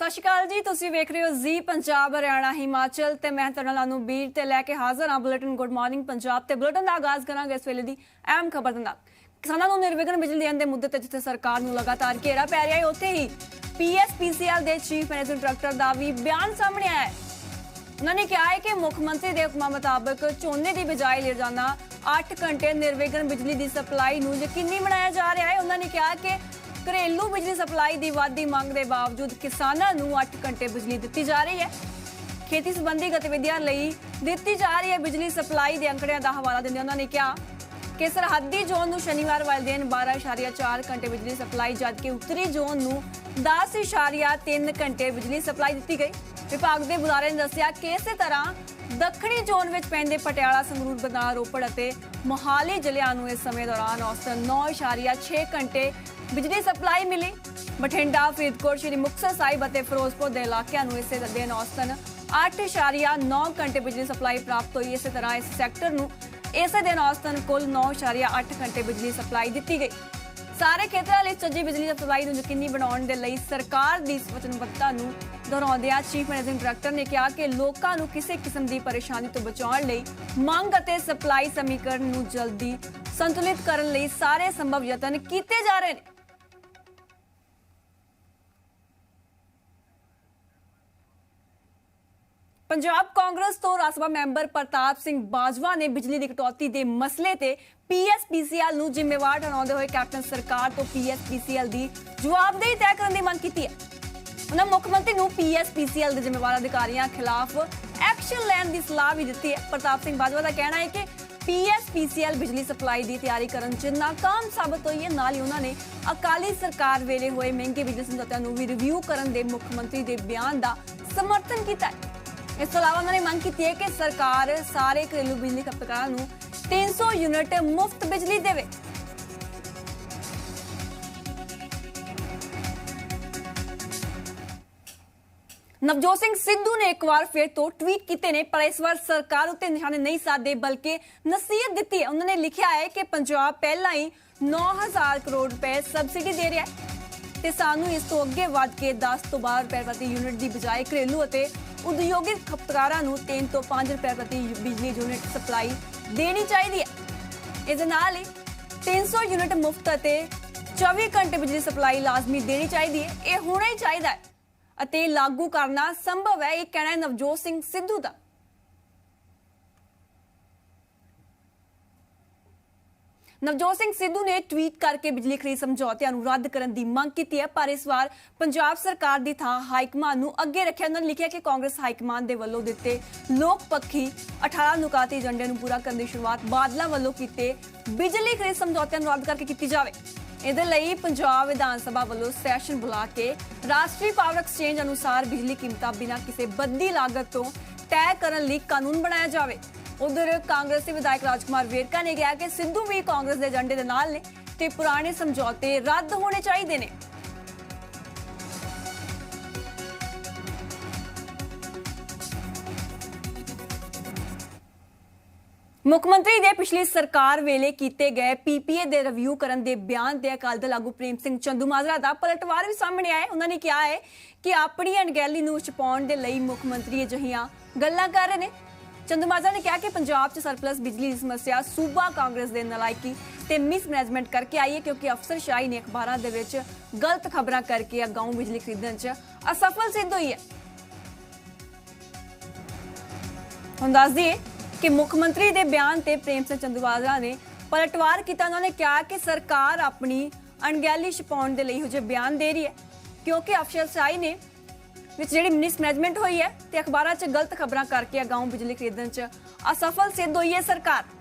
सत श्री अकाल जी, तुसीं वेख रहे हो जी पंजाब हरियाणा हिमाचल ते मैं तुहाडे नाल अनूबीर ते लैके हाज़र हाँ बुलेटिन गुड मॉर्निंग पंजाब ते बुलेटिन दा आगाज़ करांगे इस वेले दी अहम खबर दे नाल। किसानां नूं निर्विघन बिजली देण दे मुद्दे ते जिथे सरकार नूं लगातार घेरा पै रिहा है उत्थे ही PSPCL दे चीफ मैनेजिंग डायरैक्टर दा भी बयान सामने आया है। उन्होंने कहा है कि मुख्यमंत्री के हुक्मां मुताबिक झोने की बजाय रोजाना 8 घंटे निर्विघन बिजली की सप्लाई नूं यकीनी बनाया जा रहा है। उन्होंने कहा कि घरेलू बिजली सप्लाई की वाधी मांग के बावजूद किसानों नूं 8 घंटे बिजली दी जा रही है। खेती संबंधी गतिविधियों लई दी जा रही है बिजली सप्लाई के अंकड़ियां का हवाला देंदे उन्होंने कहा कि सरहदी जोन नूं शनिवार वाले दिन 12.4 घंटे बिजली सप्लाई जबकि उत्तरी जोन नूं 10.3 घंटे बिजली सप्लाई दी गई। विभाग के बुलारे ने दस्सिया कि इस तरह दक्षिणी जोन में पैंदे पटियाला संगरूर बरनाला रोपड़ और मोहाली जिलिਆਂ ਨੂੰ इस समय दौरान औसतन 9.6 घंटे बिजली सप्लाई मिली। बठिंडा फरीदकोट श्री मुक्तसर साहिब और फिरोजपुर के इलाकों में इस दिन औसतन 8.9 घंटे बिजली सप्लाई प्राप्त हुई। इस तरह इस सैक्टर में इस दिन औसतन कुल 9.8 घंटे बिजली सप्लाई दी गई। सारे खेतरों में चज्जी बिजली सप्लाई यकीनी बनाने के लिए सरकार की इस वचनबद्धता दोहराउंदियां चीफ मैनेजिंग डायरैक्टर ने कहा कि लोगों को किसी किस्म की परेशानी तो बचाने लई मांग और सप्लाई समीकरण नूं जल्दी संतुलित करने लई सारे संभव यतन किए जा रहे हैं। पंजाब कांग्रेस तो राज सभा मैंबर प्रताप सिंह बाजवा ने बिजली की कटौती के मसले ते PSPCL नूं जिम्मेवार ठहराउंदे हुए कैप्टन सरकार तो PSPCL की जवाबदेही तय करने की मांग की है। उन्होंने मुख्यमंत्री नूं PSPCL के जिम्मेवार अधिकारियों खिलाफ एक्शन लैण की सलाह भी दी है। प्रताप सिंह बाजवा का कहना है कि PSPCL बिजली सप्लाई की तैयारी करने च नाकाम साबित हुई है। नाल ही उन्होंने अकाली सरकार वेले हुए महंगे बिजली समझौतों नूं भी रिव्यू करने के मुख्यमंत्री के बयान का समर्थन किया है। इस तो अलावा उन्होंने मांग की है कि सरकार सारे घरेलू बिजली खपतकारों नूं 300 यूनिट मुफ्त बिजली देवे। नवजोत सिंह सिद्धू ने एक बार फिर तो ट्वीट किए ने पर इस बार सरकार उत्ते निशाने नहीं साधे बल्कि नसीहत दी है। उन्होंने लिखा है कि पंजाब पहला ही 9,000 करोड़ रुपए सबसिडी दे रहा है ते सानू इस तो अगे वध के 10 तो 12 रुपए प्रति यूनिट की बजाय घरेलू और उद्योगिक खपतकारों को 3 तो 5 रुपए प्रति बिजली यूनिट सप्लाई देनी चाहिए है। इस नाल ही 300 यूनिट मुफ्त और 24 घंटे बिजली सप्लाई लाजमी देनी चाहिए है। यह होना ही चाहिए है अते लागू करना संभव है, यह कहना है नवजोत सिंह सिद्धू का। नवजोत सिंह सिद्धू ने ट्वीट करके बिजली खरीद समझौतिਆਂ ਨੂੰ रद्द करने की मांग की है पर इस बार पंजाब सरकार की थां हाईकमान ਨੂੰ अगे रखिया। उन्होंने लिखा कि कांग्रेस हाईकमान के वलों दिते लोक पक्षी 18 नुकाती एजेंडे ਨੂੰ पूरा करने की शुरुआत बादलों वलों किए बिजली खरीद समझौतिਆਂ ਨੂੰ रद्द करके की जाए। ਇਹਦੇ ਲਈ पंजाब विधान सभा ਵੱਲੋਂ सैशन बुला के राष्ट्रीय पावर एक्सचेंज अनुसार बिजली कीमतां बिना किसी बद्दी लागत तो तय करने ਲਈ कानून बनाया जाए। उधर कांग्रेसी विधायक राजकुमार वेरका ने कहा कि सिद्धू भी कांग्रेस के एजेंडे के नाल ने ते पुराने समझौते रद्द होने चाहिए ने। मुख्यमंत्री दे पिछली सरकार वेले कीते गए PPA दे रिव्यू करन दे बयान ते अकाली दल आगू प्रेम सिंह चंदूमाजरा दा पलटवार भी सामने आए। उन्होंने कहा है कि अपनी अणगहली नूं छुपाउण दे लई मुख्यमंत्री अजिहियां गल्लां कर रहे हैं। चंदूमाजरा ने कहा कि पंजाब च सरप्लस बिजली की समस्या सूबा कांग्रेस के नलायकी ते मिसमैनेजमेंट करके आई है क्योंकि अफसरशाही ने अखबारों के विच गलत खबरां करके अगाऊं बिजली खरीदण च असफल सिद्ध हुई है। हुण दस दिए कि मुख्यमंत्री के बयान से प्रेम सिंह चंदूमाजरा ने पलटवार किया। उन्होंने कहा कि सरकार अपनी अणगहली छुपाउण दे लई इहो जिहे बयान दे रही है क्योंकि अफसरशाही ने जी मिसमैनेजमेंट हुई है तो अखबारों च गलत खबरां करके अगाऊं बिजली खरीदण च असफल सिद्ध हुई है सरकार।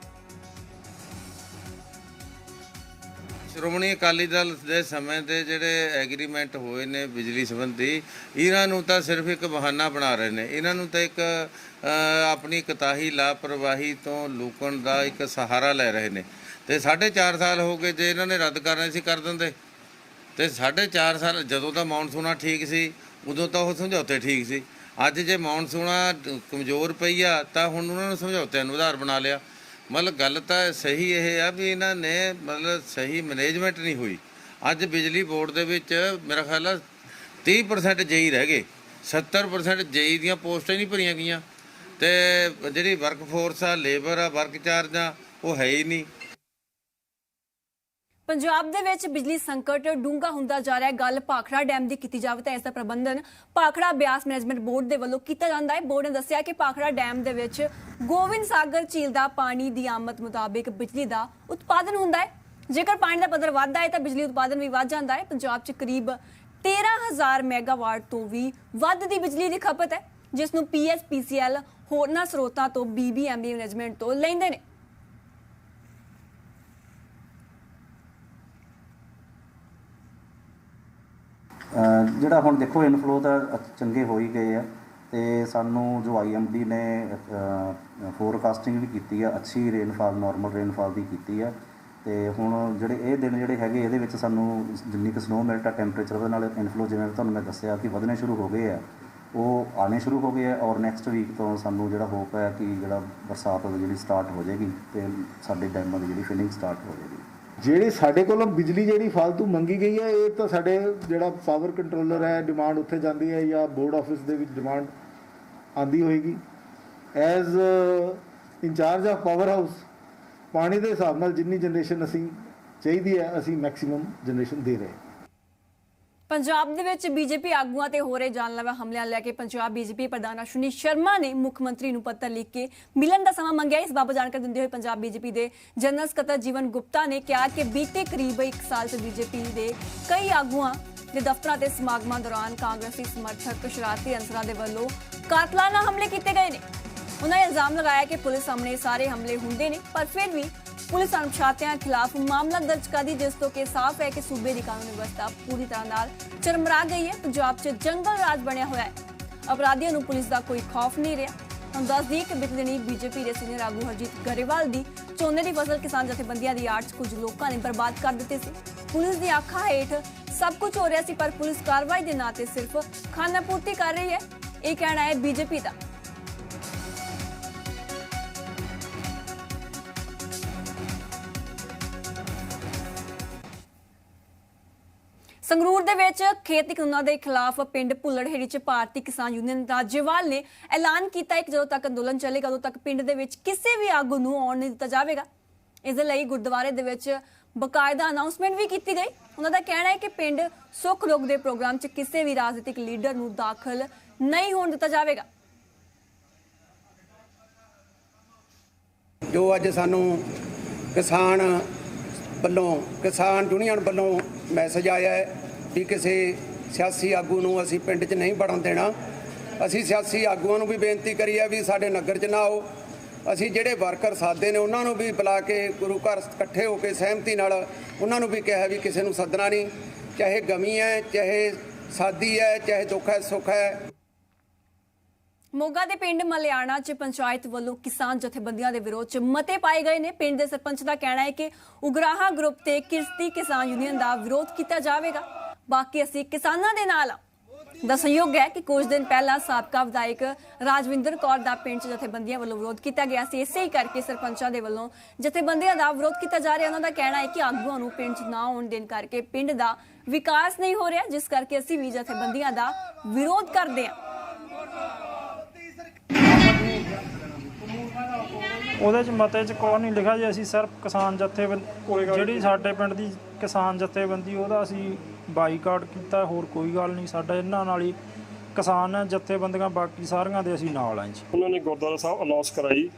श्रोमणी अकाली दल के समय के जोड़े एग्रीमेंट होए ने बिजली संबंधी इन्हों तो सिर्फ एक बहाना बना रहे हैं। इन्हों तो एक अपनी कताही लापरवाही तो लुकण का एक सहारा ले रहे हैं। तो 4.5 साल हो गए जो इन्होंने रद्द करने से कर देंगे तो 4.5 साल जदों का मानसूना ठीक सी उदों तो वह समझौते ठीक सी। अज जे मानसूना कमज़ोर पई आ तो हुण उन्होंने समझौतिਆਂ ਨੂੰ आधार बना लिया। मतलब गल तो सही यह है भी इन्होंने मतलब सही मैनेजमेंट नहीं हुई। अज बिजली बोर्ड दे विच मेरा ख्याल 30% ਜੇਈ ਰਹਿ ਗਏ, 70% ਜੇਈ ਦੀਆਂ ਪੋਸਟਾਂ ਹੀ ਨਹੀਂ ਭਰੀਆਂ ਗਈਆਂ ਤੇ ਜਿਹੜੀ ਵਰਕ ਫੋਰਸ ਆ, ਲੇਬਰ ਆ, ਵਰਕ ਚਾਰਜ ਆ, ਉਹ ਹੈ ਹੀ ਨਹੀਂ। ਪੰਜਾਬ ਦੇ ਵਿੱਚ ਬਿਜਲੀ ਸੰਕਟ ਡੂੰਘਾ ਹੁੰਦਾ ਜਾ ਰਿਹਾ ਹੈ। ਗੱਲ ਭਾਖੜਾ ਡੈਮ ਦੀ ਕੀਤੀ ਜਾਵੇ ਤਾਂ ਇਸ ਦਾ ਪ੍ਰਬੰਧਨ ਭਾਖੜਾ ਬਿਆਸ ਮੈਨੇਜਮੈਂਟ ਬੋਰਡ ਦੇ ਵੱਲੋਂ ਕੀਤਾ ਜਾਂਦਾ ਹੈ। ਬੋਰਡ ਨੇ ਦੱਸਿਆ ਕਿ ਭਾਖੜਾ ਡੈਮ ਦੇ ਵਿੱਚ ਗੋਬਿੰਦ ਸਾਗਰ ਝੀਲ ਦਾ ਪਾਣੀ ਦੀ ਆਮਦ ਮੁਤਾਬਿਕ ਬਿਜਲੀ ਦਾ ਉਤਪਾਦਨ ਹੁੰਦਾ ਹੈ। ਜੇਕਰ ਪਾਣੀ ਦਾ ਪੱਧਰ ਵੱਧਦਾ ਹੈ ਤਾਂ ਬਿਜਲੀ ਉਤਪਾਦਨ ਵੀ ਵੱਧ ਜਾਂਦਾ ਹੈ। ਪੰਜਾਬ 'ਚ ਕਰੀਬ 13,000 ਮੈਗਾਵਾਟ ਤੋਂ ਵੀ ਵੱਧ ਦੀ ਬਿਜਲੀ ਦੀ ਖਪਤ ਹੈ, ਜਿਸ ਨੂੰ PSPCL ਹੋਰਨਾਂ ਸਰੋਤਾਂ ਤੋਂ BBMB ਮੈਨੇਜਮੈਂਟ ਤੋਂ ਲੈਂਦੇ ਨੇ। ਜਿਹੜਾ ਹੁਣ ਦੇਖੋ ਇਨਫਲੋ ਤਾਂ ਚੰਗੇ ਹੋ ਹੀ ਗਏ ਆ ਤੇ ਸਾਨੂੰ ਜੋ IMD ਨੇ ਫੋਰਕਾਸਟਿੰਗ ਵੀ ਕੀਤੀ ਆ, ਅੱਛੀ ਰੇਨਫਾਲ, ਨਾਰਮਲ ਰੇਨਫਾਲ ਦੀ ਕੀਤੀ ਆ ਤੇ ਹੁਣ ਜਿਹੜੇ ਇਹ ਦਿਨ ਜਿਹੜੇ ਹੈਗੇ ਇਹਦੇ ਵਿੱਚ ਸਾਨੂੰ ਜਿੰਨੀ ਕੁ ਸਨੋ ਮਿਲਟ ਆ, ਟੈਂਪਰੇਚਰ ਉਹਦੇ ਨਾਲ ਇਨਫਲੋ ਜਿਵੇਂ ਤੁਹਾਨੂੰ ਮੈਂ ਦੱਸਿਆ ਕਿ ਵਧਣੇ ਸ਼ੁਰੂ ਹੋ ਗਏ ਆ, ਉਹ ਆਉਣੇ ਸ਼ੁਰੂ ਹੋ ਗਏ ਆ ਔਰ ਨੈਕਸਟ ਵੀਕ ਤੋਂ ਸਾਨੂੰ ਜਿਹੜਾ ਹੋਪ ਹੈ ਕਿ ਜਿਹੜਾ ਬਰਸਾਤ ਜਿਹੜੀ ਸਟਾਰਟ ਹੋ ਜਾਏਗੀ ਤੇ ਸਾਡੇ ਡੈਮਾਂ ਦੀ ਜਿਹੜੀ ਫਿਲਿੰਗ ਸਟਾਰਟ ਹੋ ਜਾਏਗੀ। ਜਿਹੜੀ ਸਾਡੇ ਕੋਲੋਂ ਬਿਜਲੀ ਜਿਹੜੀ ਫालतू ਮੰਗੀ ਗਈ ਹੈ, ਇਹ ਤਾਂ ਸਾਡੇ ਜਿਹੜਾ ਪਾਵਰ ਕੰਟਰੋਲਰ ਹੈ, ਡਿਮਾਂਡ ਉੱਥੇ ਜਾਂਦੀ ਹੈ ਜਾਂ ਬੋਰਡ ਆਫਿਸ ਦੇ ਵਿੱਚ ਡਿਮਾਂਡ ਆਂਦੀ ਹੋਏਗੀ। As incharge of power house, ਪਾਣੀ ਦੇ ਹਿਸਾਬ ਨਾਲ ਜਿੰਨੀ ਜਨਰੇਸ਼ਨ ਅਸੀਂ ਚਾਹੀਦੀ ਹੈ, ਅਸੀਂ ਮੈਕਸਿਮਮ ਜਨਰੇਸ਼ਨ ਦੇ ਰਹੇ ਹਾਂ। ਪੰਜਾਬ ਦੇ ਵਿੱਚ ਬੀਜੇਪੀ ਆਗੂਆਂ ਤੇ ਹੋ ਰਹੇ ਜਾਨਲੇਵਾ ਹਮਲਿਆਂ ਲੈ ਕੇ ਪੰਜਾਬ ਬੀਜੇਪੀ ਪ੍ਰਧਾਨ ਅਸ਼ਵਨੀ ਸ਼ਰਮਾ ਨੇ ਮੁੱਖ ਮੰਤਰੀ ਨੂੰ ਪੱਤਰ ਲਿਖ ਕੇ ਮਿਲਣ ਦਾ ਸਮਾਂ ਮੰਗਿਆ। ਇਸ ਬਾਬਤ ਜਾਣਕਾਰੀ ਦਿੰਦੇ ਹੋਏ ਪੰਜਾਬ ਬੀਜੇਪੀ ਦੇ ਜਨਰਲ ਸਕੱਤਰ ਜੀਵਨ ਗੁਪਤਾ ਨੇ ਕਿਹਾ ਕਿ ਬੀਤੇ ਕਰੀਬ 1 ਸਾਲ ਤੋਂ ਬੀਜੇਪੀ ਦੇ ਕਈ ਆਗੂਆਂ ਦੇ ਦਫ਼ਤਰਾਂ ਤੇ ਸਮਾਗਮਾਂ ਦੌਰਾਨ ਕਾਂਗਰਸੀ ਸਮਰਥਕ ਸ਼ਰਾਰਤੀ ਅਨਸਰਾਂ ਦੇ ਵੱਲੋਂ ਕਾਤਲਾਨਾ ਹਮਲੇ ਕੀਤੇ ਗਏ ਨੇ। ਉਹਨਾਂ ਨੇ ਇਲਜ਼ਾਮ ਲਗਾਇਆ ਕਿ ਪੁਲਿਸ ਸਾਹਮਣੇ ਸਾਰੇ ਹਮਲੇ ਹੁੰਦੇ ਨੇ, ਪਰ ਫਿਰ ਵੀ ਪੁਲਿਸ ਅਣਪਛਾਤਿਆਂ ਖਿਲਾਫ ਮਾਮਲਾ ਦਰਜ ਕਰਦੀ, ਜਿਸ ਤੋਂ ਕਿ ਸਾਫ਼ ਹੈ ਕਿ ਸੂਬੇ ਦੀ ਕਾਨੂੰਨ ਵਿਵਸਥਾ ਪੂਰੀ ਤਰ੍ਹਾਂ ਨਾਲ ਚਰਮਰਾ ਗਈ ਹੈ। ਪੰਜਾਬ 'ਚ ਜੰਗਲ ਰਾਜ ਬਣਿਆ ਹੋਇਆ ਹੈ, ਅਪਰਾਧੀਆਂ ਨੂੰ ਪੁਲਿਸ ਦਾ ਕੋਈ ਖੌਫ ਨਹੀਂ ਰਿਹਾ। ਹੁਣ ਦੱਸ ਦਈਏ ਕਿ ਬੀਤੇ ਦਿਨੀ ਬੀਜੇਪੀ ਦੇ ਸੀਨੀਅਰ ਆਗੂ ਹਰਜੀਤ ਗਰੇਵਾਲ ਦੀ ਝੋਨੇ ਦੀ ਫਸਲ ਕਿਸਾਨ ਜਥੇਬੰਦੀਆਂ ਦੀ ਆੜ 'ਚ ਕੁਝ ਲੋਕਾਂ ਨੇ ਬਰਬਾਦ ਕਰ ਦਿੱਤੀ ਸੀ। ਪੁਲਿਸ ਦੀ ਅੱਖਾਂ ਹੇਠ ਸਭ ਕੁਝ ਹੋ ਰਿਹਾ ਸੀ, ਪਰ ਪੁਲਿਸ ਕਾਰਵਾਈ ਦੇ ਨਾਂ ਤੇ ਸਿਰਫ ਖਾਨਾਪੂਰਤੀ ਕਰ ਰਹੀ ਹੈ, ਇਹ ਕਹਿਣਾ ਹੈ ਬੀਜੇਪੀ ਦਾ। ਸੰਗਰੂਰ ਦੇ ਵਿੱਚ ਖੇਤੀ ਕਾਨੂੰਨਾਂ ਦੇ ਖਿਲਾਫ ਪਿੰਡ ਭੁੱਲੜਹੇੜੀ 'ਚ ਭਾਰਤੀ ਕਿਸਾਨ ਯੂਨੀਅਨ ਰਾਜੇਵਾਲ ਨੇ ਐਲਾਨ ਕੀਤਾ ਹੈ ਕਿ ਜਦੋਂ ਤੱਕ ਅੰਦੋਲਨ ਚੱਲੇਗਾ ਉਦੋਂ ਤੱਕ ਪਿੰਡ ਦੇ ਵਿੱਚ ਕਿਸੇ ਵੀ ਆਗੂ ਨੂੰ ਆਉਣ ਨਹੀਂ ਦਿੱਤਾ ਜਾਵੇਗਾ। ਇਸ ਦੇ ਲਈ ਗੁਰਦੁਆਰੇ ਦੇ ਵਿੱਚ ਬਕਾਇਦਾ ਅਨਾਉਂਸਮੈਂਟ ਵੀ ਕੀਤੀ ਗਈ। ਉਹਨਾਂ ਦਾ ਕਹਿਣਾ ਹੈ ਕਿ ਪਿੰਡ ਸੁੱਖ ਰੋਗ ਦੇ ਪ੍ਰੋਗਰਾਮ 'ਚ ਕਿਸੇ ਵੀ ਰਾਜਨੀਤਿਕ ਲੀਡਰ ਨੂੰ ਦਾਖਲ ਨਹੀਂ ਹੋਣ ਦਿੱਤਾ ਜਾਵੇਗਾ। ਜੋ ਅੱਜ ਸਾਨੂੰ ਕਿਸਾਨ ਯੂਨੀਅਨ ਵੱਲੋਂ ਮੈਸੇਜ ਆਇਆ ਹੈ ਵੀ ਕਿਸੇ ਸਿਆਸੀ ਆਗੂ ਨੂੰ ਅਸੀਂ ਪਿੰਡ 'ਚ ਨਹੀਂ ਵੜਨ ਦੇਣਾ। ਅਸੀਂ ਸਿਆਸੀ ਆਗੂਆਂ ਨੂੰ ਵੀ ਬੇਨਤੀ ਕਰੀ ਹੈ ਵੀ ਸਾਡੇ ਨਗਰ 'ਚ ਨਾ ਆਓ। ਅਸੀਂ ਜਿਹੜੇ ਵਰਕਰ ਸਾਦੇ ਨੇ ਉਹਨਾਂ ਨੂੰ ਵੀ ਬੁਲਾ ਕੇ ਗੁਰੂ ਘਰ ਇਕੱਠੇ ਹੋ ਕੇ ਸਹਿਮਤੀ ਨਾਲ ਉਹਨਾਂ ਨੂੰ ਵੀ ਕਿਹਾ ਵੀ ਕਿਸੇ ਨੂੰ ਸੱਦਣਾ ਨਹੀਂ, ਚਾਹੇ ਗਮੀ ਹੈ, ਚਾਹੇ ਸਾਦੀ ਹੈ, ਚਾਹੇ ਦੁੱਖ ਹੈ, ਸੁੱਖ ਹੈ। ਮੋਗਾ ਦੇ ਪਿੰਡ ਮਲਿਆਣਾ 'ਚ ਪੰਚਾਇਤ ਵੱਲੋਂ ਕਿਸਾਨ ਜਥੇਬੰਦੀਆਂ ਦੇ ਵਿਰੋਧ 'ਚ ਮਤੇ ਪਾਏ ਗਏ ਨੇ। ਪਿੰਡ ਦੇ ਸਰਪੰਚ ਦਾ ਕਹਿਣਾ ਹੈ ਕਿ ਉਗਰਾਹਾ ਗਰੁੱਪ ਤੇ ਕਿਰਤੀ ਕਿਸਾਨ ਯੂਨੀਅਨ ਦਾ ਵਿਰੋਧ ਕੀਤਾ ਜਾਵੇਗਾ। ਬਾਕੀ ਅਸੀਂ ਕਿਸਾਨਾਂ ਦੇ ਨਾਲ ਆ। ਦੱਸਣਯੋਗ ਹੈ ਕਿ ਕੁਝ ਦਿਨ ਪਹਿਲਾਂ ਸਾਬਕਾ ਵਿਧਾਇਕ ਰਾਜਵਿੰਦਰ ਕੌਰ ਦਾ ਪਿੰਡ 'ਚ ਜਥੇਬੰਦੀਆਂ ਵੱਲੋਂ ਵਿਰੋਧ ਕੀਤਾ ਗਿਆ ਸੀ। ਇਸੇ ਹੀ ਕਰਕੇ ਸਰਪੰਚਾਂ ਦੇ ਵੱਲੋਂ ਜਥੇਬੰਦੀਆਂ ਦਾ ਵਿਰੋਧ ਕੀਤਾ ਜਾ ਰਿਹਾ। ਉਹਨਾਂ ਦਾ ਕਹਿਣਾ ਹੈ ਕਿ ਆਗੂਆਂ ਨੂੰ ਪਿੰਡ 'ਚ ਨਾ ਆਉਣ ਦੇਣ ਕਰਕੇ ਪਿੰਡ ਦਾ ਵਿਕਾਸ ਨਹੀਂ ਹੋ ਰਿਹਾ, ਜਿਸ ਕਰਕੇ ਅਸੀਂ ਵੀ ਜਥੇਬੰਦੀਆਂ ਦਾ ਵਿਰੋਧ ਕਰਦੇ ਹਾਂ। ਉਹਦੇ 'ਚ ਮਤੇ 'ਚ ਕੋਈ ਨਹੀਂ ਲਿਖਿਆ ਜੀ। ਅਸੀਂ ਸਿਰਫ ਕਿਸਾਨ ਜਿਹੜੀ ਸਾਡੇ ਪਿੰਡ ਦੀ ਕਿਸਾਨ ਜਥੇਬੰਦੀ ਉਹਦਾ ਅਸੀਂ ਬਾਈਕਾਟ ਕੀਤਾ, ਹੋਰ ਕੋਈ ਗੱਲ ਨਹੀਂ। ਸਾਡਾ ਇਹਨਾਂ ਨਾਲ ਹੀ ਕਿਸਾਨ ਜਥੇਬੰਦੀਆਂ ਬਾਕੀ ਸਾਰੀਆਂ ਦੇ ਅਸੀਂ ਨਾਲ ਆਂ ਜੀ। ਉਹਨਾਂ ਨੇ ਗੁਰਦੁਆਰਾ ਸਾਹਿਬ ਅਨਾਉਂਸ ਕਰਾਈ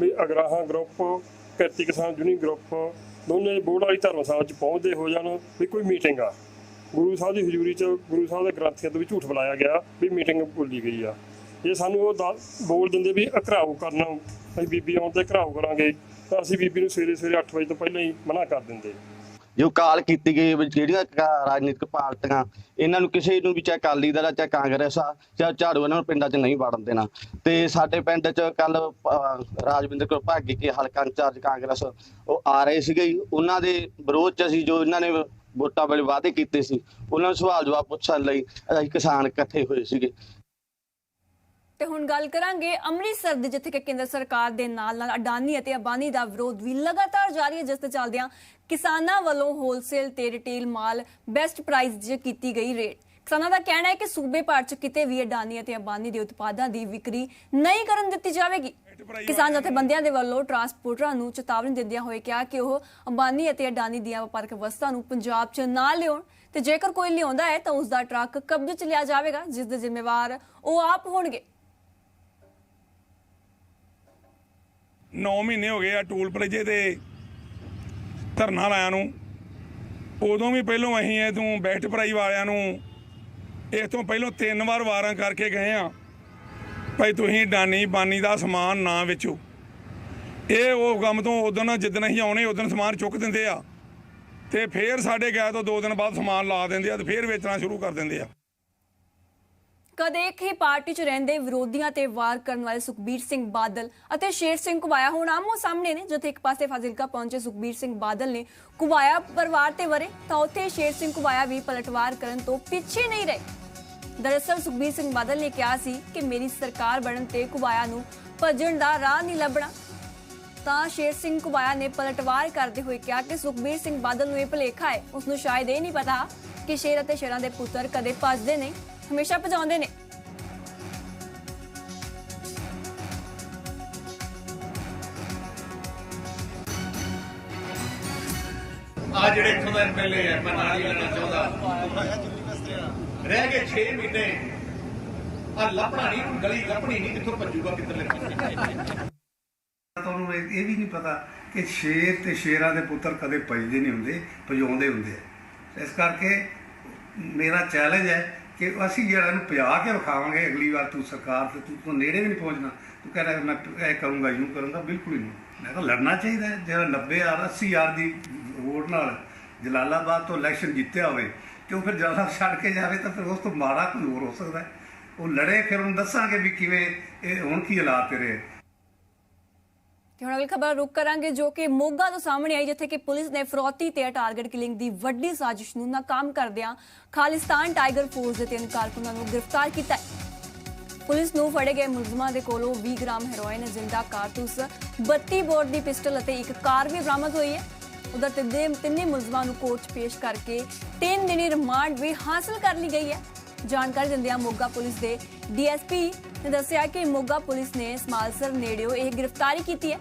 ਵੀ Ugrahan group, Kirti Kisan union group ਦੋਨੇ ਬੋਰਡ ਵਾਲੀ ਧਰਮਸ਼ਾਲਾ 'ਚ ਪਹੁੰਚਦੇ ਹੋ ਜਾਣ ਵੀ ਕੋਈ ਮੀਟਿੰਗ ਆ। ਗੁਰੂ ਸਾਹਿਬ ਦੀ ਹਜ਼ੂਰੀ 'ਚ ਗੁਰੂ ਸਾਹਿਬ ਦੇ ਗ੍ਰੰਥੀਆਂ ਤੋਂ ਵੀ ਝੂਠ ਬੁਲਾਇਆ ਗਿਆ ਵੀ ਮੀਟਿੰਗ ਬੋਲੀ ਗਈ ਆ। ਜੇ ਸਾਨੂੰ ਉਹ ਬੋਲ ਦਿੰਦੇ ਵੀ ਘਰਾਓ ਕਰਨਾ, ਅਸੀਂ ਬੀਬੀ ਆਉਣ ਤੇ ਘਰਾਓ ਕਰਾਂਗੇ, ਤਾਂ ਅਸੀਂ ਬੀਬੀ ਨੂੰ ਸਵੇਰੇ 8 ਵਜੇ ਤੋਂ ਪਹਿਲਾਂ ਹੀ ਮਨਾ ਕਰ ਦਿੰਦੇ। ਜੋ ਕਾਲ ਕੀਤੀ ਗਈ ਜਿਹੜੀਆਂ ਰਾਜਨੀਤਿਕ ਪਾਰਟੀਆਂ, ਇਹਨਾਂ ਨੂੰ ਕਿਸੇ ਨੂੰ ਵੀ ਚਾਹੇ ਅਕਾਲੀ ਦਲ ਆ, ਚਾਹੇ ਕਾਂਗਰਸ ਆ, ਚਾਹੇ ਝਾੜੂ, ਇਹਨਾਂ ਨੂੰ ਪਿੰਡਾਂ 'ਚ ਨਹੀਂ ਵੜਨ ਦੇਣਾ। ਤੇ ਸਾਡੇ ਪਿੰਡ 'ਚ ਕੱਲ ਰਾਜਵਿੰਦਰ ਕੌਰ ਭਾਗੀ ਕੇ ਹਲਕਾ ਇੰਚਾਰਜ ਕਾਂਗਰਸ ਉਹ ਆ ਰਹੇ ਸੀਗੇ। ਉਹਨਾਂ ਦੇ ਵਿਰੋਧ 'ਚ ਅਸੀਂ ਜੋ ਇਹਨਾਂ ਨੇ ਵੋਟਾਂ ਵੇਲੇ ਵਾਅਦੇ ਕੀਤੇ ਸੀ ਉਹਨਾਂ ਨੂੰ ਸਵਾਲ ਜਵਾਬ ਪੁੱਛਣ ਲਈ ਅਸੀਂ ਕਿਸਾਨ ਇਕੱਠੇ ਹੋਏ ਸੀਗੇ। ਤੇ ਹੁਣ ਗੱਲ ਕਰਾਂਗੇ ਅੰਮ੍ਰਿਤਸਰ ਦੇ, ਜਿੱਥੇ ਕਿ ਕੇਂਦਰ ਸਰਕਾਰ ਦੇ ਨਾਲ ਅਡਾਨੀ ਅਤੇ ਅੰਬਾਨੀ ਦਾ ਵਿਰੋਧ ਵੀ ਲਗਾਤਾਰ ਜਾਰੀ ਹੈ, ਜਿਸ ਦੇ ਚੱਲਦਿਆਂ ਕਿਸਾਨਾਂ ਵੱਲੋਂ ਹੋਲਸੇਲ ਤੇ ਰਿਟੇਲ ਮਾਲ ਬੈਸਟ ਪ੍ਰਾਈਸ 'ਚ ਕੀਤੀ ਗਈ ਰੇਟ। ਕਿਸਾਨਾਂ ਦਾ ਕਹਿਣਾ ਹੈ ਕਿ ਸੂਬੇ ਭਰ 'ਚ ਕਿਤੇ ਵੀ ਅਡਾਨੀ ਅਤੇ ਅੰਬਾਨੀ ਦੇ ਉਤਪਾਦਾਂ ਦੀ ਵਿਕਰੀ ਨਹੀਂ ਕਰਨ ਦਿੱਤੀ ਜਾਵੇਗੀ। ਕਿਸਾਨ ਜਥੇਬੰਦੀਆਂ ਦੇ ਵੱਲੋਂ ਟਰਾਂਸਪੋਰਟਰਾਂ ਨੂੰ ਚੇਤਾਵਨੀ ਦਿੰਦਿਆਂ ਹੋਏ ਕਿਹਾ ਕਿ ਉਹ ਅੰਬਾਨੀ ਅਤੇ ਅਡਾਨੀ ਦੀਆਂ ਵਪਾਰਕ ਵਸਤਾਂ ਨੂੰ ਪੰਜਾਬ 'ਚ ਨਾ ਲਿਆਉਣ ਤੇ ਜੇਕਰ ਕੋਈ ਲਿਆਉਂਦਾ ਹੈ ਤਾਂ ਉਸ ਦਾ ਟਰੱਕ ਕਬਜ਼ੇ 'ਚ ਲਿਆ ਜਾਵੇਗਾ, ਜਿਸ ਦੇ ਜ਼ਿੰਮੇਵਾਰ ਉਹ ਆਪ ਹੋਣਗੇ। 9 ਮਹੀਨੇ ਹੋ ਗਏ ਆ ਟੋਲ ਪਲਾਜ਼ੇ ਤੇ ਧਰਨਾ ਲਾਇਆ ਨੂੰ। ਉਦੋਂ ਵੀ ਪਹਿਲੋਂ ਅਸੀਂ ਇਹ ਤੋਂ ਬੈਸਟ ਪ੍ਰਾਈਜ਼ ਵਾਲਿਆਂ ਨੂੰ ਇਸ ਤੋਂ ਪਹਿਲਾਂ 3 ਵਾਰ ਵਾਰਾਂ ਕਰਕੇ ਗਏ ਆ ਭਾਈ ਤੁਸੀਂ ਡਾਨੀ ਬਾਨੀ ਦਾ ਸਮਾਨ ਨਾ ਵੇਚੋ। ਇਹ ਉਹ ਕੰਮ ਤੋਂ ਉਦੋਂ ਜਿੱਦਣ ਅਸੀਂ ਆਉਣੇ ਉਦੋਂ ਸਮਾਨ ਚੁੱਕ ਦਿੰਦੇ ਆ ਤੇ ਫੇਰ ਸਾਡੇ ਗਏ ਤੋਂ 2 ਦਿਨ ਬਾਅਦ ਸਮਾਨ ਲਾ ਦਿੰਦੇ ਆ ਤੇ ਫੇਰ ਵੇਚਣਾ ਸ਼ੁਰੂ ਕਰ ਦਿੰਦੇ ਆ। ਕਦੇ ਇੱਕ ਹੀ ਪਾਰਟੀ 'ਚ ਰਹਿੰਦੇ ਵਿਰੋਧੀਆਂ ਤੇ ਵਾਰ ਕਰਨ ਵਾਲੇ ਸੁਖਬੀਰ ਸਿੰਘ ਬਾਦਲ ਅਤੇ ਸ਼ੇਰ ਸਿੰਘ ਘੁਬਾਇਆ ਹੁਣ ਆਮੋ ਸਾਹਮਣੇ ਨੇ। ਜਿੱਥੇ ਇੱਕ ਪਾਸੇ ਫਾਜ਼ਿਲਕਾ ਪਹੁੰਚੇ ਸੁਖਬੀਰ ਸਿੰਘ ਬਾਦਲ ਨੇ ਘੁਬਾਇਆ ਪਰਿਵਾਰ ਤੇ ਵਰੇ, ਤਾਂ ਉੱਥੇ ਸ਼ੇਰ ਸਿੰਘ ਘੁਬਾਇਆ ਵੀ ਪਲਟਵਾਰ ਕਰਨ ਤੋਂ ਪਿੱਛੇ ਨਹੀਂ ਰਹੇ। ਦਰਅਸਲ ਸੁਖਬੀਰ ਸਿੰਘ ਬਾਦਲ ਨੇ ਕਿਹਾ ਸੀ ਕਿ ਮੇਰੀ ਸਰਕਾਰ ਬਣਨ ਤੇ ਘੁਬਾਇਆ ਨੂੰ ਭੱਜਣ ਦਾ ਰਾਹ ਨਹੀਂ ਲੱਭਣਾ, ਤਾਂ ਸ਼ੇਰ ਸਿੰਘ ਘੁਬਾਇਆ ਨੇ ਪਲਟਵਾਰ ਕਰਦੇ ਹੋਏ ਕਿਹਾ ਕਿ ਸੁਖਬੀਰ ਸਿੰਘ ਬਾਦਲ ਨੂੰ ਇਹ ਭੁਲੇਖਾ ਹੈ, ਉਸ ਨੂੰ ਸ਼ਾਇਦ ਇਹ ਨਹੀਂ ਪਤਾ ਕਿ ਸ਼ੇਰ ਅਤੇ ਸ਼ੇਰਾਂ ਦੇ ਪੁੱਤਰ ਕਦੇ ਭੱਜਦੇ ਨਹੀਂ, ਹਮੇਸ਼ਾ ਭਜਾਉਂਦੇ ਨੇ। ਆ ਜਿਹੜੇ ਇੱਥੋਂ ਦਾ ਐਮਐਲਏ ਹੈ, ਮੈਂ ਨਾਲ ਹੀ ਲੈਣਾ ਚਾਹੁੰਦਾ, ਰਹਿ ਗਏ 6 ਮਹੀਨੇ ਆ ਲੱਭਣਾ ਨਹੀਂ, ਗਲੀ ਲੱਭਣੀ ਨਹੀਂ, ਕਿੱਥੋਂ ਭੱਜੂਗਾ ਕਿੱਧਰਲੇ ਪਾਸੇ। ਤੁਹਾਨੂੰ ਇਹ ਵੀ ਨਹੀਂ ਪਤਾ ਕਿ ਸ਼ੇਰ ਤੇ ਸ਼ੇਰਾਂ ਦੇ ਪੁੱਤਰ ਕਦੇ ਭੱਜਦੇ ਨਹੀਂ ਹੁੰਦੇ, ਭਜਾਉਂਦੇ ਹੁੰਦੇ ਆ। ਇਸ ਕਰਕੇ ਮੇਰਾ ਚੈਲੰਜ ਹੈ ਕਿ ਅਸੀਂ ਜਿਹੜਾ ਇਹਨੂੰ ਭਜਾ ਕੇ ਵਿਖਾਵਾਂਗੇ ਅਗਲੀ ਵਾਰ ਤੂੰ ਸਰਕਾਰ ਤੇ ਤੂੰ ਨੇੜੇ ਵੀ ਨਹੀਂ ਪਹੁੰਚਣਾ, ਤੂੰ ਕਹਿ ਰਿਹਾ ਮੈਂ ਇਹ ਕਰੂੰਗਾ ਯੂੰ ਕਰੂੰਗਾ, ਬਿਲਕੁਲ ਹੀ ਨਹੀਂ। ਮੈਂ ਤਾਂ ਲੜਨਾ ਚਾਹੀਦਾ ਜਿਹੜਾ 90,000 80,000 ਦੀ ਵੋਟ ਨਾਲ ਜਲਾਲਾਬਾਦ ਤੋਂ ਇਲੈਕਸ਼ਨ ਜਿੱਤਿਆ ਹੋਵੇ ਤੇ ਉਹ ਫਿਰ ਜ਼ਿਆਦਾ ਛੱਡ ਕੇ ਜਾਵੇ ਤਾਂ ਫਿਰ ਉਸ ਤੋਂ ਮਾੜਾ ਕੋਈ ਹੋਰ ਹੋ ਸਕਦਾ। ਉਹ ਲੜੇ, ਫਿਰ ਉਹਨੂੰ ਦੱਸਾਂਗੇ ਵੀ ਕਿਵੇਂ ਇਹ ਹੁਣ ਕੀ ਹਾਲਾਤ ਤੇਰੇ। ਤੇ ਹੁਣ ਅਗਲੀ ਖਬਰ ਰੁਕ ਕਰਾਂਗੇ ਜੋ ਕਿ ਮੋਗਾ ਤੋਂ ਸਾਹਮਣੇ ਆਈ, ਜਿੱਥੇ ਕਿ ਪੁਲਿਸ ਨੇ ਫਰੋਤੀ ਤੇ ਟਾਰਗੇਟ ਕਿਲਿੰਗ ਦੀ ਵੱਡੀ ਸਾਜ਼ਿਸ਼ ਨੂੰ ਨਾਕਾਮ ਕਰਦਿਆਂ ਖਾਲਿਸਤਾਨ ਟਾਈਗਰ ਫੋਰਸ ਦੇ 3 ਕਾਰਕੁਨਾਂ ਨੂੰ ਗ੍ਰਿਫਤਾਰ ਕੀਤਾ ਹੈ। ਪੁਲਿਸ ਨੂੰ ਫੜੇ ਗਏ ਮੁਲਜ਼ਮਾਂ ਦੇ ਕੋਲੋਂ 20 ਗ੍ਰਾਮ ਹੈਰੋਇਨ, ਜ਼ਿੰਦਾ ਕਾਰਤੂਸ, 32 ਬੋਰ ਦੀ ਪਿਸਟਲ ਅਤੇ ਇੱਕ ਕਾਰ ਵੀ ਬਰਾਮਦ ਹੋਈ ਹੈ। ਉਧਰ ਤਿੰਨੇ ਮੁਲਜ਼ਮਾਂ ਨੂੰ ਕੋਰਟ 'ਚ ਪੇਸ਼ ਕਰਕੇ 3 ਦਿਨੀ ਰਿਮਾਂਡ ਵੀ ਹਾਸਲ ਕਰ ਲਈ ਗਈ ਹੈ। ਜਾਣਕਾਰੀ ਦਿੰਦਿਆਂ ਮੋਗਾ ਪੁਲਿਸ ਦੇ ਡੀਐਸਪੀ ਨੇ ਦੱਸਿਆ ਕਿ ਮੋਗਾ ਪੁਲਿਸ ਨੇ ਸਮਾਲਸਰ ਨੇੜਿਓਂ ਇਹ ਗ੍ਰਿਫਤਾਰੀ ਕੀਤੀ ਹੈ।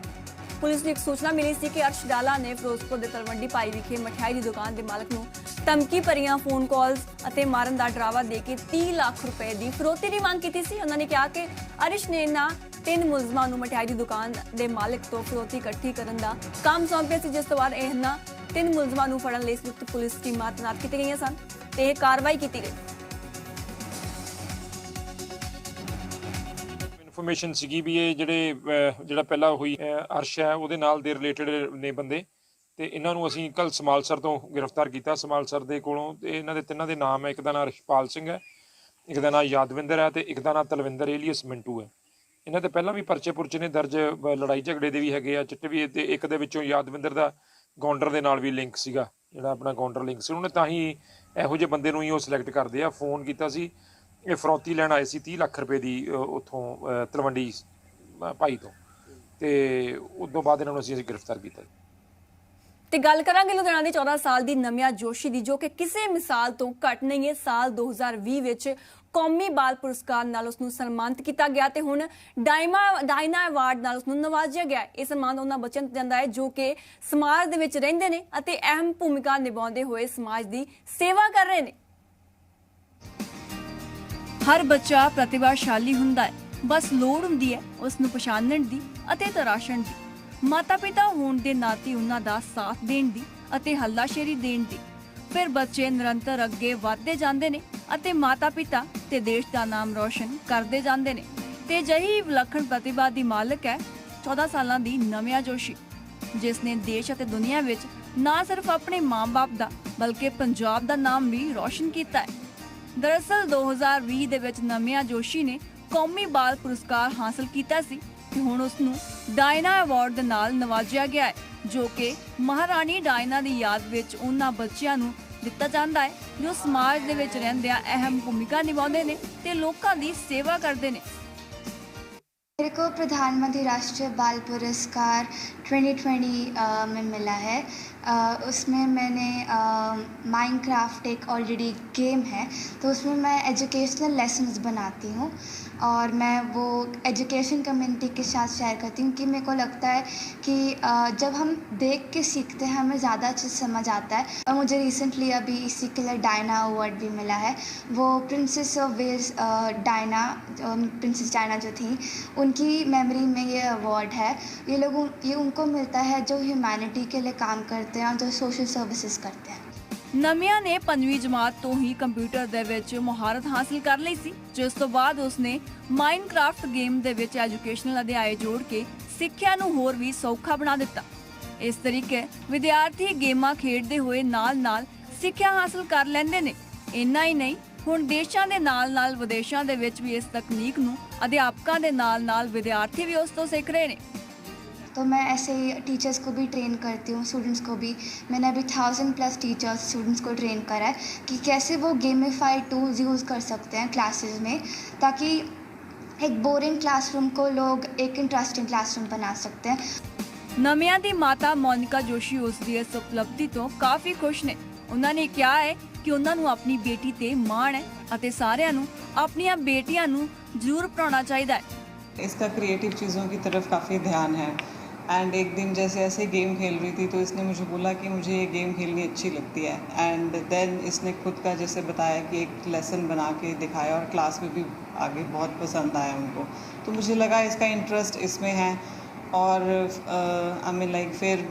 ਪੁਲਿਸ ਨੂੰ ਇੱਕ ਸੂਚਨਾ ਮਿਲੀ ਸੀ ਕਿ ਅਰਸ਼ ਡਾਲਾ ਨੇ ਫਿਰੋਜ਼ਪੁਰ ਦੇ ਤਲਵੰਡੀ ਭਾਈ ਵਿਖੇ ਮਠਿਆਈ ਦੀ ਦੁਕਾਨ ਦੇ ਮਾਲਕ ਨੂੰ ਧਮਕੀ ਭਰੀਆਂ ਫੋਨ ਕਾਲਸ ਅਤੇ ਮਾਰਨ ਦਾ ਡਰਾਵਾ ਦੇ ਕੇ 30 ਲੱਖ ਰੁਪਏ ਦੀ ਫਿਰੌਤੀ ਦੀ ਮੰਗ ਕੀਤੀ ਸੀ। ਉਹਨਾਂ ਨੇ ਕਿਹਾ ਕਿ ਅਰਸ਼ ਨੇ ਇਹਨਾਂ 3 ਮੁਲਜ਼ਮਾਂ ਨੂੰ ਮਠਿਆਈ ਦੀ ਦੁਕਾਨ ਦੇ ਮਾਲਕ ਤੋਂ ਫਿਰੌਤੀ ਇਕੱਠੀ ਕਰਨ ਦਾ ਕੰਮ ਸੌਂਪਿਆ ਸੀ, ਜਿਸ ਤੋਂ ਬਾਅਦ ਇਹਨਾਂ 3 ਮੁਲਜ਼ਮਾਂ ਨੂੰ ਫੜਨ ਲਈ ਸੰਯੁਕਤ ਪੁਲਿਸ ਟੀਮਾਂ ਤੈਨਾਤ ਕੀਤੀਆਂ ਗਈਆਂ ਸਨ ਤੇ ਇਹ ਕਾਰਵਾਈ ਕੀਤੀ ਗਈ। ਇਨਫੋਰਮੇਸ਼ਨ ਸੀਗੀ ਵੀ ਇਹ ਜਿਹੜਾ ਪਹਿਲਾਂ ਹੋਈ ਅਰਸ਼ ਹੈ ਉਹਦੇ ਨਾਲ ਦੇ ਰਿਲੇਟਡ ਨੇ ਬੰਦੇ, ਤੇ ਇਹਨਾਂ ਨੂੰ ਅਸੀਂ ਕੱਲ ਸਮਾਲਸਰ ਤੋਂ ਗ੍ਰਿਫਤਾਰ ਕੀਤਾ। ਸਮਾਲਸਰ ਦੇ ਕੋਲੋਂ ਤੇ ਇਹਨਾਂ ਦੇ 3 ਦੇ ਨਾਮ ਹੈ, ਇੱਕ ਦਾ ਨਾਮ ਰਿਸ਼ਪਾਲ ਸਿੰਘ ਹੈ, ਇੱਕ ਦਾ ਨਾਮ ਯਾਦਵਿੰਦਰ ਹੈ ਤੇ ਇੱਕ ਦਾ ਨਾਮ ਤਲਵਿੰਦਰ ਏਲੀਅਸ ਮਿੰਟੂ ਹੈ। ਇਹਨਾਂ ਦੇ ਪਹਿਲਾਂ ਵੀ ਪਰਚੇ ਪੁਰਚੇ ਨੇ ਦਰਜ, ਲੜਾਈ ਝਗੜੇ ਦੇ ਵੀ ਹੈਗੇ ਆ, ਚਿੱਟੇ ਵੀ, ਤੇ ਇੱਕ ਦੇ ਵਿੱਚੋਂ ਯਾਦਵਿੰਦਰ ਦਾ ਗੌਂਡਰ ਦੇ ਨਾਲ ਵੀ ਲਿੰਕ ਸੀਗਾ, ਜਿਹੜਾ ਆਪਣਾ ਗੌਂਡਰ ਲਿੰਕ ਸੀ। ਉਹਨੇ ਤਾਂ ਹੀ ਇਹੋ ਜਿਹੇ ਬੰਦੇ ਨੂੰ ਹੀ ਉਹ ਸਿਲੈਕਟ ਕਰਦੇ ਆ। ਫੋਨ ਕੀਤਾ ਸੀ, ਇਹ ਫਰੌਤੀ ਲੈਣ ਆਏ ਸੀ 30 ਲੱਖ ਰੁਪਏ ਦੀ ਉੱਥੋਂ ਤਲਵੰਡੀ ਭਾਈ ਤੋਂ, ਤੇ ਉਸ ਤੋਂ ਬਾਅਦ ਇਹਨਾਂ ਨੂੰ ਅਸੀਂ ਗ੍ਰਿਫਤਾਰ ਕੀਤਾ। ਤੇ ਗੱਲ ਕਰਾਂਗੇ ਲੁਧਿਆਣਾ ਦੀ 14 ਸਾਲ ਦੀ ਨਮਿਆ ਜੋਸ਼ੀ ਦੀ, ਜੋ ਕਿ ਕਿਸੇ ਮਿਸਾਲ ਤੋਂ ਘੱਟ ਨਹੀਂ ਹੈ। ਸਾਲ 2020 ਵਿੱਚ ਕੌਮੀ ਬਾਲ ਪੁਰਸਕਾਰ ਨਾਲ ਉਸ ਨੂੰ ਸਨਮਾਨਿਤ ਕੀਤਾ ਗਿਆ ਤੇ ਹੁਣ ਡਾਇਨਾ ਅਵਾਰਡ ਨਾਲ ਉਸ ਨੂੰ ਨਵਾਜਿਆ ਗਿਆ। ਇਹ ਸਨਮਾਨ ਉਹਨਾਂ ਬੱਚਿਆਂ ਨੂੰ ਜਾਂਦਾ ਹੈ ਜੋ ਕਿ ਸਮਾਜ ਦੇ ਵਿੱਚ ਰਹਿੰਦੇ ਨੇ ਅਤੇ ਅਹਿਮ ਭੂਮਿਕਾ ਨਿਭਾਉਂਦੇ ਹੋਏ ਸਮਾਜ ਦੀ ਸੇਵਾ ਕਰ ਰਹੇ ਨੇ। ਹਰ ਬੱਚਾ ਪ੍ਰਤਿਭਾਸ਼ਾਲੀ ਹੁੰਦਾ ਹੈ, ਬਸ ਲੋੜ ਹੁੰਦੀ ਹੈ ਉਸ ਨੂੰ ਪਛਾਣਨ ਦੀ ਅਤੇ ਤਰਾਸ਼ਣ ਦੀ। ਮਾਤਾ ਪਿਤਾ ਹੋਣ ਦੇ ਨਾਤੇ ਉਹਨਾਂ ਦਾ ਸਾਥ ਦੇਣ ਦੀ ਅਤੇ ਹੱਲਾਸ਼ੇਰੀ ਦੇਣ ਦੀ। ਫਿਰ ਬੱਚੇ ਨਿਰੰਤਰ ਅੱਗੇ ਵਧਦੇ ਜਾਂਦੇ ਨੇ ਅਤੇ ਮਾਤਾ ਪਿਤਾ ਤੇ ਦੇਸ਼ ਦਾ ਨਾਮ ਰੋਸ਼ਨ ਕਰਦੇ ਜਾਂਦੇ ਨੇ। ਤੇ ਅਜਿਹੀ ਵਿਲੱਖਣ ਪ੍ਰਤਿਭਾ ਦੀ ਮਾਲਕ ਹੈ 14 ਸਾਲਾਂ ਦੀ ਨਮਿਆ ਜੋਸ਼ੀ, ਜਿਸ ਨੇ ਦੇਸ਼ ਅਤੇ ਦੁਨੀਆ ਵਿੱਚ ਨਾ ਸਿਰਫ ਆਪਣੇ ਮਾਂ-ਬਾਪ ਦਾ ਬਲਕਿ ਪੰਜਾਬ ਦਾ ਨਾਮ ਵੀ ਰੋਸ਼ਨ ਕੀਤਾ ਹੈ। ਦਰਅਸਲ 2020 ਦੇ ਵਿੱਚ ਨਮਿਆ ਜੋਸ਼ੀ ਨੇ ਕੌਮੀ ਬਾਲ ਪੁਰਸਕਾਰ ਹਾਸਲ ਕੀਤਾ ਸੀ ਤੇ ਹੁਣ ਉਸ ਨੂੰ ਡਾਇਨਾ ਅਵਾਰਡ ਦੇ ਨਾਲ ਨਵਾਜਿਆ ਗਿਆ ਹੈ, ਜੋ ਕਿ ਮਹਾਰਾਣੀ ਡਾਇਨਾ ਦੀ ਯਾਦ ਵਿੱਚ ਉਹਨਾਂ ਬੱਚਿਆਂ ਨੂੰ ਦਿੱਤਾ ਜਾਂਦਾ ਹੈ ਜੋ ਸਮਾਜ ਦੇ ਵਿੱਚ ਰਹਿੰਦਿਆਂ ਅਹਿਮ ਭੂਮਿਕਾ ਨਿਭਾਉਂਦੇ ਨੇ ਤੇ ਲੋਕਾਂ ਦੀ ਸੇਵਾ ਕਰਦੇ ਨੇ। मेरे को प्रधानमंत्री राष्ट्रीय बाल पुरस्कार 2020 में मिला है। उसमें मैंने माइनक्राफ्ट एक ऑलरेडी गेम है, तो उसमें मैं एजुकेशनल लेसन्स बनाती हूँ और मैं वो एजुकेशन कम्युनिटी के साथ शेयर करती हूँ कि मेरे को लगता है कि जब हम देख के सीखते हैं हमें ज़्यादा अच्छे से समझ आता है। और मुझे रिसेंटली अभी इसी के लिए डायना अवार्ड भी मिला है। वो princess of Wales princess Diana जो थी उनकी मेमोरी में ये अवार्ड है। ये उनको मिलता है जो ह्यूमैनिटी के लिए काम करते हैं और जो सोशल सर्विसेज करते हैं। ਨਵਿਆ ਨੇ 5ਵੀਂ ਜਮਾਤ ਤੋਂ ਹੀ ਕੰਪਿਊਟਰ ਦੇ ਵਿੱਚ ਮੁਹਾਰਤ ਹਾਸਲ ਕਰ ਲਈ ਸੀ, ਜਿਸ ਤੋਂ ਬਾਅਦ ਉਸਨੇ ਮਾਈਨਕ੍ਰਾਫਟ ਗੇਮ ਦੇ ਵਿੱਚ ਐਜੂਕੇਸ਼ਨਲ ਅਧਿਆਇ ਜੋੜ ਕੇ ਸਿੱਖਿਆ ਨੂੰ ਹੋਰ ਵੀ ਸੌਖਾ ਬਣਾ ਦਿੱਤਾ। ਇਸ ਤਰੀਕੇ ਵਿਦਿਆਰਥੀ ਗੇਮਾਂ ਖੇਡਦੇ ਹੋਏ ਨਾਲ-ਨਾਲ ਸਿੱਖਿਆ ਹਾਸਲ ਕਰ ਲੈਂਦੇ ਨੇ। ਇੰਨਾ ਹੀ ਨਹੀਂ, ਹੁਣ ਦੇਸ਼ਾਂ ਦੇ ਨਾਲ-ਨਾਲ ਵਿਦੇਸ਼ਾਂ ਦੇ ਵਿੱਚ ਵੀ ਇਸ ਤਕਨੀਕ ਨੂੰ ਅਧਿਆਪਕਾਂ ਦੇ ਨਾਲ-ਨਾਲ ਵਿਦਿਆਰਥੀ ਵੀ ਉਸ ਤੋਂ ਸਿੱਖ ਰਹੇ ਨੇ। तो मैं ऐसे ही टीचर्स को भी ट्रेन करती हूँ, स्टूडेंट्स को भी। मैंने अभी 1000+ टीचर्स स्टूडेंट्स को ट्रेन करा है कि कैसे वो गेमिफाइड टूल्स यूज़ कर सकते हैं क्लासेस में, ताकि एक बोरिंग क्लासरूम को लोग एक इंटरेस्टिंग क्लासरूम बना सकते हैं। ਨਵਿਆ ਦੀ ਮਾਤਾ ਮੋਨਿਕਾ ਜੋਸ਼ੀ ਉਸ ਦੀ ਇਸ ਉਪਲਬਧੀ ਤੋਂ ਕਾਫੀ ਖੁਸ਼ ਨੇ। ਉਹਨਾਂ ਨੇ ਕਿਹਾ ਹੈ ਕਿ ਉਹਨਾਂ ਨੂੰ ਆਪਣੀ ਬੇਟੀ ਤੇ ਮਾਣ ਹੈ ਅਤੇ ਸਾਰਿਆਂ ਨੂੰ ਆਪਣੀਆਂ ਬੇਟੀਆਂ ਨੂੰ ਜ਼ਰੂਰ ਪੜ੍ਹਾਉਣਾ ਚਾਹੀਦਾ ਹੈ। इसका क्रिएटिव चीज़ों की तरफ काफ़ी ध्यान है एंड एक दिन जैसे ऐसे गेम खेल रही थी तो इसने मुझे बोला कि मुझे ये गेम खेलनी अच्छी लगती है एंड देन इसने खुद का जैसे बताया कि एक लेसन बना के दिखाया और क्लास में भी आगे बहुत पसंद आया उनको। तो मुझे लगा इसका इंटरेस्ट इसमें है और आई मीन लाइक फिर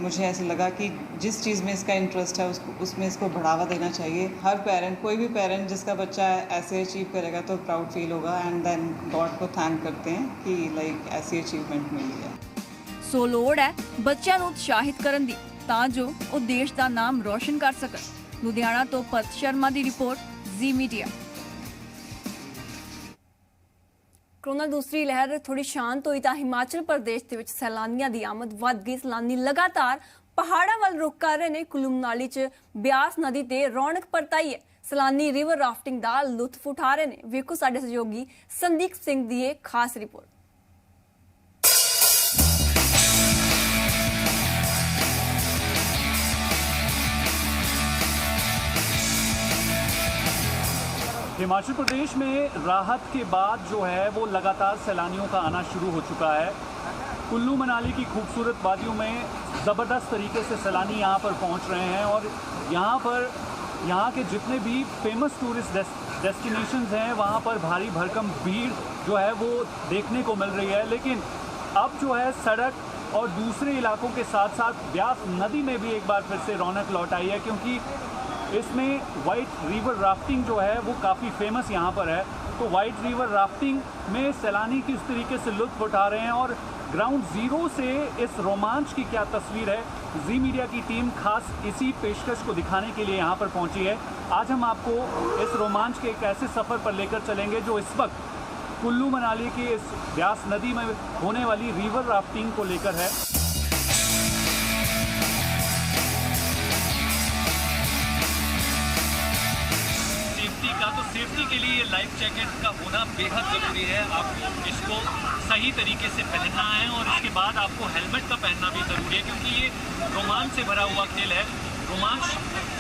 मुझे ऐसे लगा कि जिस चीज़ में इसका इंटरेस्ट है उसमें इसको बढ़ावा देना चाहिए। हर पेरेंट, कोई भी पेरेंट जिसका बच्चा ऐसे अचीव करेगा तो प्राउड फील होगा एंड देन गॉड को थैंक करते हैं कि लाइक ऐसी अचीवमेंट मिली है। ਸੋ ਲੋੜ ਹੈ ਬੱਚਿਆਂ ਨੂੰ ਉਤਸ਼ਾਹਿਤ ਕਰਨ ਦੀ ਤਾਂ ਜੋ ਉਹ ਦੇਸ਼ ਦਾ ਨਾਮ ਰੋਸ਼ਨ ਕਰ ਸਕਣ। ਲੁਧਿਆਣਾ ਤੋਂ ਪਰਤ ਸ਼ਰਮਾ ਦੀ ਰਿਪੋਰਟ, ਜ਼ੀ ਮੀਡੀਆ। ਕੋਰੋਨਾ ਦੂਸਰੀ ਲਹਿਰ ਥੋੜੀ ਸ਼ਾਂਤ ਹੋਈ ਤਾਂ ਹਿਮਾਚਲ ਪ੍ਰਦੇਸ਼ ਦੇ ਵਿੱਚ ਸੈਲਾਨੀਆਂ ਦੀ ਆਮਦ ਵੱਧ ਗਈ। ਸੈਲਾਨੀ ਲਗਾਤਾਰ ਪਹਾੜਾਂ ਵੱਲ ਰੁਖ ਕਰ ਰਹੇ ਨੇ। ਕੁੱਲੂ ਮਨਾਲੀ 'ਚ ਬਿਆਸ ਨਦੀ ਤੇ ਰੌਣਕ ਪਰਤਾਈ ਹੈ। ਸੈਲਾਨੀ ਰਿਵਰ ਰਾਫਟਿੰਗ ਦਾ ਲੁਤਫ ਉਠਾ ਰਹੇ ਨੇ। ਵੇਖੋ ਸਾਡੇ ਸਹਿਯੋਗੀ ਸੰਦੀਪ ਸਿੰਘ ਦੀ ਇਹ ਖਾਸ ਰਿਪੋਰਟ। हिमाचल प्रदेश में राहत के बाद जो है वो लगातार सैलानियों का आना शुरू हो चुका है। कुल्लू मनाली की खूबसूरत वादियों में ज़बरदस्त तरीके से सैलानी यहाँ पर पहुँच रहे हैं और यहाँ के जितने भी फेमस टूरिस्ट डेस्टिनेशंस हैं वहाँ पर भारी भरकम भीड़ जो है वो देखने को मिल रही है। लेकिन अब जो है सड़क और दूसरे इलाकों के साथ साथ ब्यास नदी में भी एक बार फिर से रौनक लौट आई है, क्योंकि इसमें वाइट रिवर राफ्टिंग जो है वो काफ़ी फेमस यहाँ पर है। तो वाइट रिवर राफ्टिंग में सैलानी किस तरीके से लुत्फ उठा रहे हैं और ग्राउंड ज़ीरो से इस रोमांच की क्या तस्वीर है, जी मीडिया की टीम खास इसी पेशकश को दिखाने के लिए यहाँ पर पहुँची है। आज हम आपको इस रोमांच के एक ऐसे सफ़र पर लेकर चलेंगे जो इस वक्त कुल्लू मनाली की इस ब्यास नदी में होने वाली रिवर राफ्टिंग को लेकर है। तो सेफ्टी के लिए लाइफ जैकेट का होना बेहद ज़रूरी है। आपको इसको सही तरीके से पहनना है और इसके बाद आपको हेलमेट का पहनना भी ज़रूरी है, क्योंकि ये रोमांच से भरा हुआ खेल है। रोमांच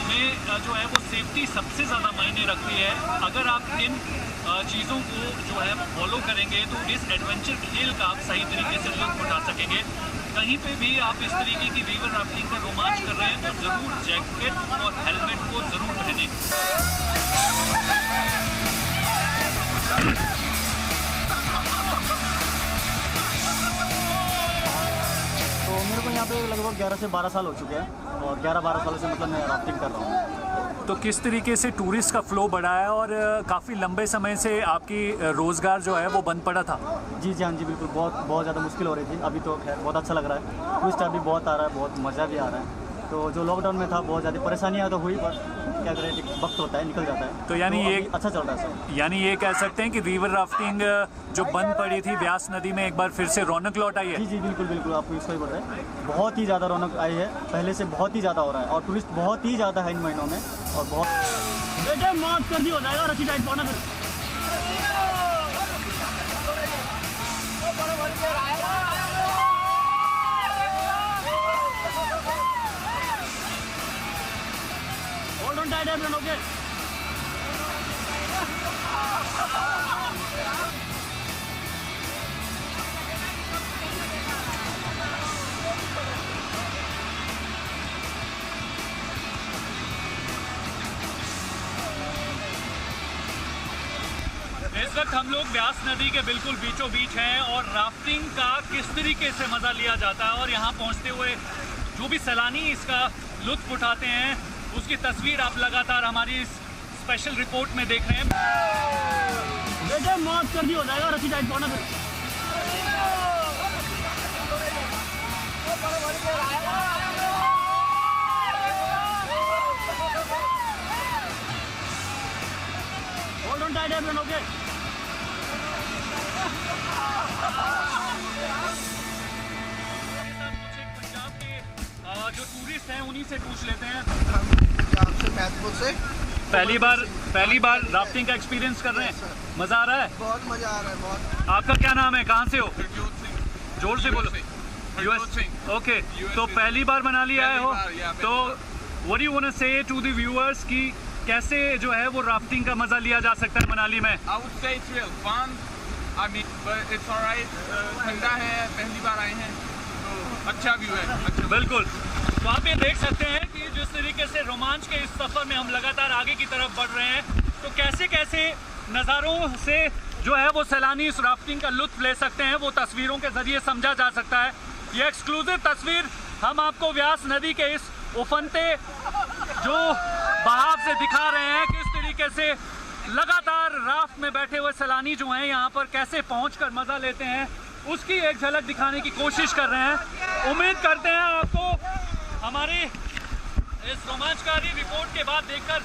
में जो है वो सेफ्टी सबसे ज़्यादा मायने रखती है। अगर आप इन चीज़ों को जो है फॉलो करेंगे तो इस एडवेंचर खेल का आप सही तरीके से लुत्फ उठा सकेंगे। कहीं पे भी आप इस तरीके की रिवर राफ्टिंग का रोमांच कर रहे हैं तो ज़रूर जैकेट और हेलमेट को ज़रूर पहनें। तो मेरे को यहाँ पे लगभग 11 से 12 साल हो चुके हैं और 11-12 सालों से मतलब मैं राफ्टिंग कर रहा हूँ। तो किस तरीके से टूरिस्ट का फ्लो बढ़ा है और काफ़ी लंबे समय से आपकी रोज़गार जो है वो बंद पड़ा था? जी हाँ जी, बिल्कुल बहुत ज़्यादा मुश्किल हो रही थी। अभी तो खैर बहुत अच्छा लग रहा है, टूरिस्ट अभी बहुत आ रहा है, बहुत मज़ा भी आ रहा है। तो जो लॉकडाउन में था बहुत ज़्यादा परेशानियाँ तो हुई, पर क्या करें, एक वक्त होता है, निकल जाता है। तो यानी ये अच्छा चल रहा है सर। यानी ये कह सकते हैं कि रिवर राफ्टिंग जो बंद पड़ी थी ब्यास नदी में एक बार फिर से रौनक लौट आई है? जी जी बिल्कुल बिल्कुल, आपको इसको ही बोल रहे हैं, बहुत ही ज़्यादा रौनक आई है, पहले से बहुत ही ज़्यादा हो रहा है और टूरिस्ट बहुत ही ज़्यादा है इन महीनों में। और बहुत मौत कर दी हो जाएगा रखी टाइट पाना फिर। इस वक्त हम लोग व्यास नदी के बिल्कुल बीचों बीच हैं और राफ्टिंग का किस तरीके से मज़ा लिया जाता है और यहाँ पहुँचते हुए जो भी सैलानी इसका लुत्फ उठाते हैं उसकी तस्वीर आप लगातार हमारी इस स्पेशल रिपोर्ट में देख रहे हैं। बेटे मौत कर दी हो जाएगा रस्सी टाइट पाना फिर। Hold on tight everyone, okay. जो टूरिस्ट हैं उन्हीं से पूछ लेते हैं। से पहली बार राफ्टिंग का एक्सपीरियंस कर रहे हैं, मजा आ रहा है? बहुत मजा आ रहा है, बहुत। आपका क्या नाम है, कहाँ से हो? जोर से बोलो। यूएस। ओके, तो पहली बार मनाली आए हो, तो what do you want to say to the viewers कि कैसे जो है वो राफ्टिंग का मजा लिया जा सकता है मनाली में? I would say it's real fun. I mean, but it's alright. ठंडा है, पहली बार आए हैं, तो अच्छा व्यू है। अच्छा। बिल्कुल। तो आप ये देख सकते हैं कि जिस तरीके से रोमांच के इस सफ़र में हम लगातार आगे की तरफ बढ़ रहे हैं, तो कैसे कैसे नज़ारों से जो है वो सैलानी इस राफ्टिंग का लुत्फ ले सकते हैं, वो तस्वीरों के ज़रिए समझा जा सकता है। ये एक्सक्लूसिव तस्वीर हम आपको व्यास नदी के इस उफनते जो बहाव से दिखा रहे हैं, किस तरीके से लगातार राफ्ट में बैठे हुए सैलानी जो हैं यहाँ पर कैसे पहुँचकर मज़ा लेते हैं, उसकी एक झलक दिखाने की कोशिश कर रहे हैं। उम्मीद करते हैं आपको हमारी इस रोमांचकारी रिपोर्ट के बाद देखकर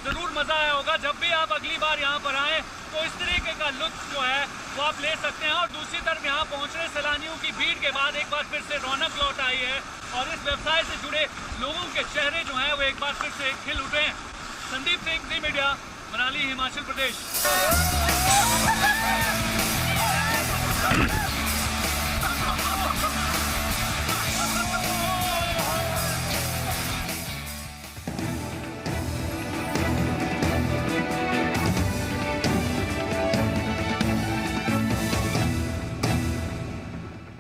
ज़रूर मज़ा आया होगा। जब भी आप अगली बार यहाँ पर आएँ तो इस तरीके का लुत्फ जो है वो आप ले सकते हैं। और दूसरी तरफ यहाँ पहुँच रहे सैलानियों की भीड़ के बाद एक बार फिर से रौनक लौट आई है और इस व्यवसाय से जुड़े लोगों के चेहरे जो हैं वो एक बार फिर से खिल उठे हैं। संदीप सिंह, ज़ी मीडिया, मनाली, हिमाचल प्रदेश।